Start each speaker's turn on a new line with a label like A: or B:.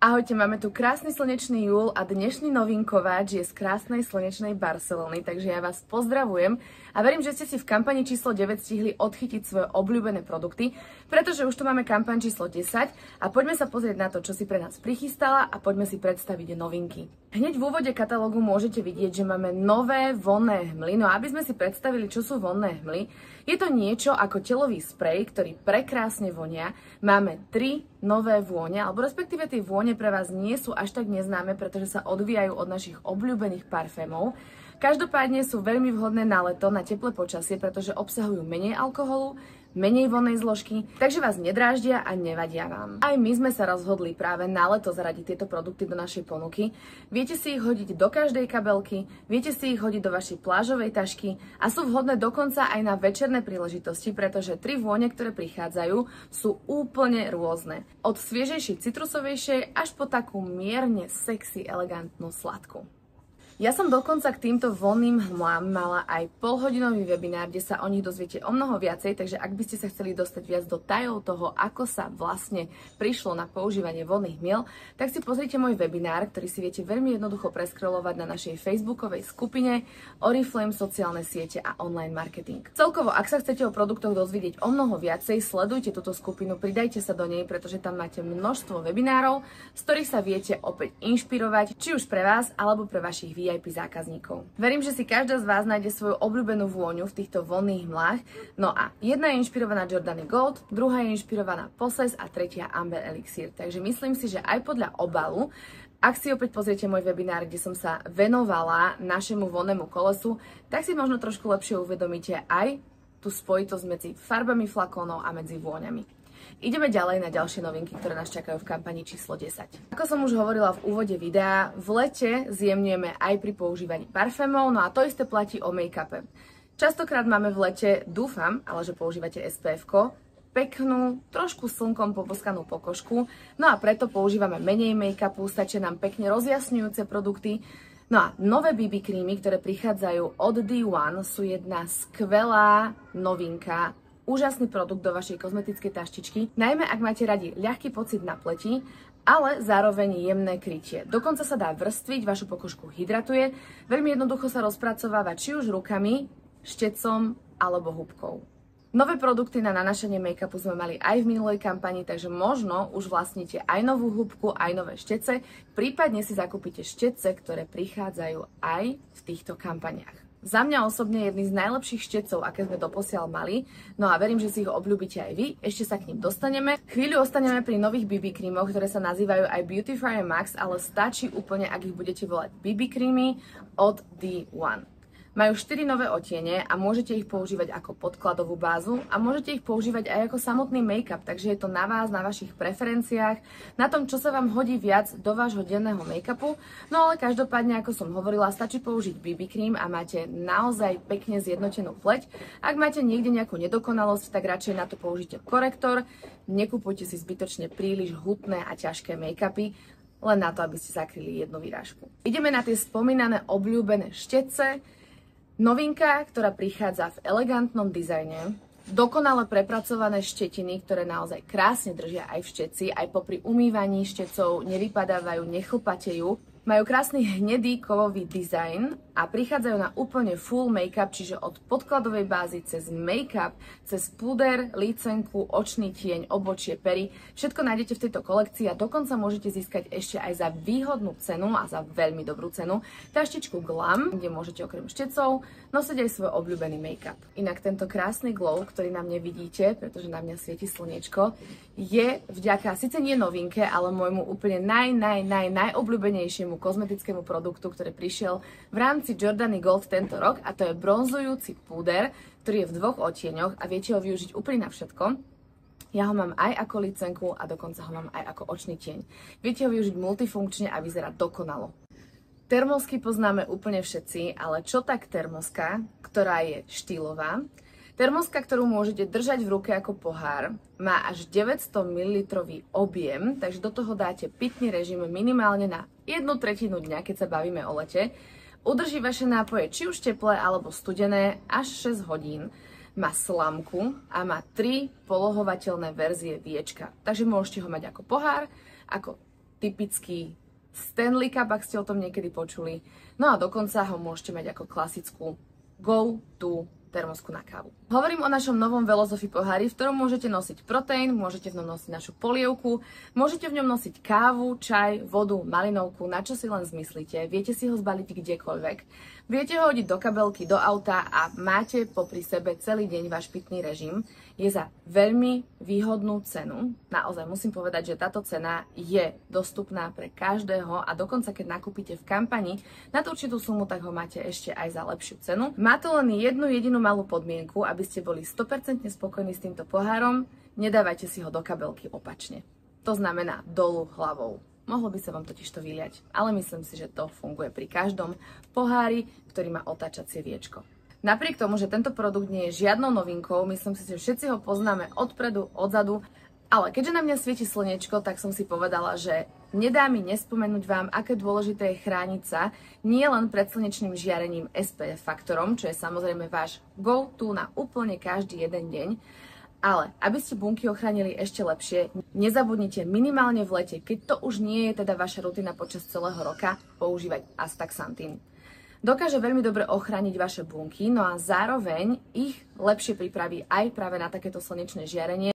A: Ahojte, máme tu krásny slnečný júl a dnešný novinkováč je z krásnej slnečnej Barcelony, takže ja vás pozdravujem a verím, že ste si v kampani číslo 9 stihli odchytiť svoje obľúbené produkty, pretože už tu máme kampaň číslo 10 a poďme sa pozrieť na to, čo si pre nás prichystala a poďme si predstaviť novinky. Hneď v úvode katalógu môžete vidieť, že máme nové vonné hmly, no a aby sme si predstavili, čo sú vonné hmly, je to niečo ako telový sprej, ktorý prekrásne vonia. Máme 3 nové vône, alebo respektíve tie vône pre vás nie sú až tak neznáme, pretože sa odvíjajú od našich obľúbených parfémov. Každopádne sú veľmi vhodné na leto, na teplé počasie, pretože obsahujú menej alkoholu, menej vonnej zložky, takže vás nedráždia a nevadia vám. Aj my sme sa rozhodli práve na leto zaradiť tieto produkty do našej ponuky. Viete si ich hodiť do každej kabelky, viete si ich hodiť do vašej plážovej tašky a sú vhodné dokonca aj na večerné príležitosti, pretože 3 vône, ktoré prichádzajú, sú úplne rôzne. Od sviežejšej citrusovejšej až po takú mierne sexy, elegantnú sladkú. Ja som dokonca k týmto vonným hmlám mala aj polhodinový webinár, kde sa o nich dozviete o mnoho viacej, takže ak by ste sa chceli dostať viac do tajov toho, ako sa vlastne prišlo na používanie vonných hmiel, tak si pozrite môj webinár, ktorý si viete veľmi jednoducho preskrolovať na našej facebookovej skupine Oriflame sociálne siete a online marketing. Celkovo, ak sa chcete o produktoch dozvedieť o mnoho viacej, sledujte túto skupinu, pridajte sa do nej, pretože tam máte množstvo webinárov, z ktorých sa viete opäť inšpirovať, či už pre vás alebo pre vašich VIP zákazníkov. Verím, že si každá z vás nájde svoju obľúbenú vôňu v týchto vonných hmlách. No a jedna je inšpirovaná Giordani Gold, druhá je inšpirovaná Possess a tretia Amber Elixir. Takže myslím si, že aj podľa obalu, ak si opäť pozriete môj webinár, kde som sa venovala našemu vonnému kolesu, tak si možno trošku lepšie uvedomíte aj tú spojitosť medzi farbami flakónov a medzi vôňami. Ideme ďalej na ďalšie novinky, ktoré nás čakajú v kampani číslo 10. Ako som už hovorila v úvode videa, v lete zjemňujeme aj pri používaní parfémov, no a to isté platí o make-upe. Častokrát máme v lete, dúfam, ale že používate SPF-ko, peknú, trošku slnkom poboskanú pokožku, no a preto používame menej make-upu, stačia nám pekne rozjasňujúce produkty. No a nové BB krímy, ktoré prichádzajú od D1, sú jedna skvelá novinka, úžasný produkt do vašej kozmetickej taštičky, najmä ak máte radi ľahký pocit na pleti, ale zároveň jemné krytie. Dokonca sa dá vrstviť, vašu pokožku hydratuje, veľmi jednoducho sa rozpracováva či už rukami, štecom alebo húbkou. Nové produkty na nanášanie make-upu sme mali aj v minulej kampani, takže možno už vlastníte aj novú húbku, aj nové štece, prípadne si zakúpite štece, ktoré prichádzajú aj v týchto kampaniach. Za mňa osobne jedný z najlepších štecov, aké sme doposiaľ mali, no a verím, že si ich obľúbite aj vy, ešte sa k ním dostaneme. Chvíľu ostaneme pri nových BB krímoch, ktoré sa nazývajú aj Beautifier Max, ale stačí úplne, ak ich budete volať BB krímy od D1. Majú 4 nové odtiene a môžete ich používať ako podkladovú bázu a môžete ich používať aj ako samotný make-up, takže je to na vás, na vašich preferenciách, na tom, čo sa vám hodí viac do vášho denného make-upu. No ale každopádne, ako som hovorila, stačí použiť BB krím a máte naozaj pekne zjednotenú pleť. Ak máte niekde nejakú nedokonalosť, tak radšej na to použite korektor. Nekupujte si zbytočne príliš hutné a ťažké make-upy, len na to, aby ste zakryli jednu výrážku. Ideme na tie spomínané obľúbené štece. Novinka, ktorá prichádza v elegantnom dizajne, dokonale prepracované štetiny, ktoré naozaj krásne držia aj v šteci, aj popri umývaní štecov nevypadávajú, nechlpatejú. Majú krásny hnedý kovový dizajn a prichádzajú na úplne full make-up, čiže od podkladovej bázy cez make-up, cez puder, lícenku, očný tieň, obočie, pery. Všetko nájdete v tejto kolekcii a dokonca môžete získať ešte aj za výhodnú cenu a za veľmi dobrú cenu taštičku Glam, kde môžete okrem štecov nosiť aj svoj obľúbený make-up. Inak tento krásny glow, ktorý na mne vidíte, pretože na mňa svieti slniečko, je vďaka, síce nie novinke, ale môjmu úplne najobľúbenejšiemu kozmetickému produktu, ktorý prišiel v rámci Giordani Gold tento rok, a to je bronzujúci púder, ktorý je v 2 odtieňoch a viete ho využiť úplne na všetko. Ja ho mám aj ako licenku a dokonca ho mám aj ako očný tieň. Viete ho využiť multifunkčne a vyzerá dokonalo. Termosky poznáme úplne všetci, ale čo tak termoska, ktorá je štýlová? Termoska, ktorú môžete držať v ruke ako pohár, má až 900 ml objem, takže do toho dáte pitný režim minimálne na 1/3 dňa, keď sa bavíme o lete. Udrží vaše nápoje či už teplé alebo studené až 6 hodín. Má slamku a má 3 polohovateľné verzie viečka. Takže môžete ho mať ako pohár, ako typický Stanley Cup, ak ste o tom niekedy počuli. No a dokonca ho môžete mať ako klasickú go-to termosku na kávu. Hovorím o našom novom Velosofy pohári, v ktorom môžete nosiť proteín, môžete v ňom nosiť našu polievku, môžete v ňom nosiť kávu, čaj, vodu, malinovku, na čo si len zmyslíte. Viete si ho zbaliť kdekoľvek. Viete ho hodiť do kabelky, do auta a máte popri sebe celý deň váš pitný režim. Je za veľmi výhodnú cenu. Naozaj musím povedať, že táto cena je dostupná pre každého a dokonca keď nakúpite v kampani na tú určitú sumu, tak ho máte ešte aj za lepšiu cenu. Má to len jednu jedinú malú podmienku, aby ste boli 100% spokojní s týmto pohárom, nedávajte si ho do kabelky opačne. To znamená dolu hlavou. Mohlo by sa vám totiž to vyliať, ale myslím si, že to funguje pri každom pohári, ktorý má otáčacie viečko. Napriek tomu, že tento produkt nie je žiadnou novinkou, myslím si, že všetci ho poznáme odpredu, odzadu, ale keďže na mňa svieti slnečko, tak som si povedala, že nedá mi nespomenúť vám, aké dôležité je chrániť sa nie len pred slnečným žiarením SPF faktorom, čo je samozrejme váš go-to na úplne každý jeden deň, ale aby ste bunky ochránili ešte lepšie, nezabudnite minimálne v lete, keď to už nie je teda vaša rutina počas celého roka, používať astaxantín. Dokáže veľmi dobre ochrániť vaše bunky, no a zároveň ich lepšie pripraví aj práve na takéto slnečné žiarenie.